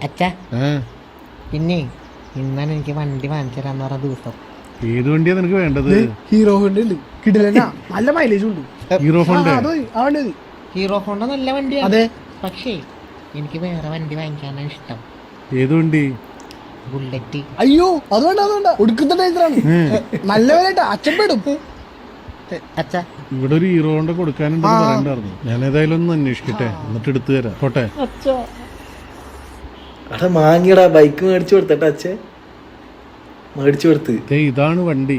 അച്ഛാ പിന്നെ ഇന്നാണ് എനിക്ക് വണ്ടി വാങ്ങിച്ചു തരാന്ന് പറഞ്ഞ ദിവസം. ഏത് വണ്ടിയാ നിനക്ക് വേണ്ടത്? ഹീറോ ഹോണ്ട ഉണ്ട്, കിടിലനാ, നല്ല മൈലേജ് ഉണ്ട്. Hero Honda? ഹീറോ ഹോണ്ട നല്ല വണ്ടിയാണ്. അതെ, പക്ഷേ എനിക്ക് വേറെ വണ്ടി വാങ്ങിക്കാനാണ് ഇഷ്ടം. ഏത് വണ്ടി? ബുള്ളറ്റ്. അയ്യോ അത് വേണ്ട, അത് വേണ്ട, ഒടുക്കത്തെ ടൈസറാണ്, നല്ല വിലട്ടാ, അച്ഛപ്പെടും. അച്ഛാ ഇവിടെ ഒരു ഹീറോ ഹോണ്ട കൊടുക്കാനുണ്ടെന്ന് പറയണ്ടായിരുന്നു. ഞാൻ ഏതായാലും ഒന്ന് അന്വേഷിക്കട്ടെ, എന്നിട്ട് എടുത്തു തരാം. പോട്ടെ. അവിടെ മാങ്ങിയടാ, ബൈക്ക് മേടിച്ചു കൊടുത്തട്ടാ അച്ഛൻ, മേടിച്ചു കൊടുത്ത്. ഇതാണ് വണ്ടി.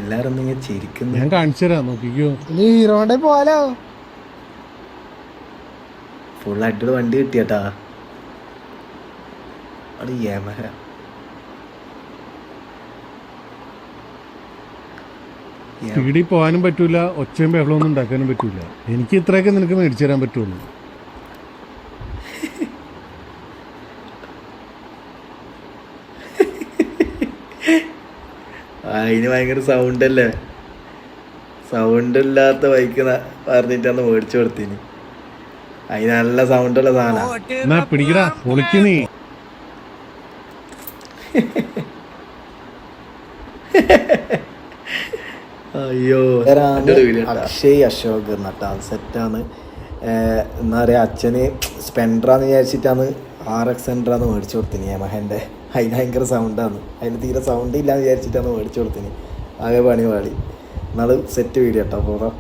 എല്ലാരും ഇങ്ങനെ ചിരിക്കുന്നു. ഞാൻ കാണിച്ചു തരാം, നോക്കിക്കോ. ഹീറോ ഹോണ്ട പോവാലോ. ഫുൾ അടിപൊളി വണ്ടി കിട്ടിയട്ടാ. അത് യമഹ. സ്പീഡിൽ പോകാനും പറ്റൂല, ഒച്ചയും ബഹളമൊന്നും ഉണ്ടാക്കാനും പറ്റൂല. എനിക്ക് ഇത്രയൊക്കെ നിനക്ക് മേടിച്ചു തരാൻ പറ്റുള്ളൂ. അതിന് ഭയങ്കര സൗണ്ട് അല്ലേ, സൗണ്ട് ഇല്ലാത്ത ബൈക്ക് പറഞ്ഞിട്ടാണ് മേടിച്ചു കൊടുത്തിന്. അതിന് നല്ല സൗണ്ടുള്ള സാധനം. എന്നാ പിടിക്കടാ, പൊളിക്ക് നീ. അയ്യോ, അക്ഷയ് അശോക് എന്നിട്ടാ, സെറ്റാണ്. എന്താ പറയുക, അച്ഛന് സ്പെൻഡറാന്ന് വിചാരിച്ചിട്ടാണ് RX സെൻഡറാന്ന് മേടിച്ചു കൊടുത്തിന് യമഹൻ്റെ. അതിന് ഭയങ്കര സൗണ്ടാണ്, അതിന് തീരെ സൗണ്ട് ഇല്ലാന്ന് വിചാരിച്ചിട്ടാണ് മേടിച്ചു കൊടുത്തിന്. ആകെ പണി പാടി. എന്നാലും സെറ്റ് വീഡിയോ കേട്ടോ. പോകാം.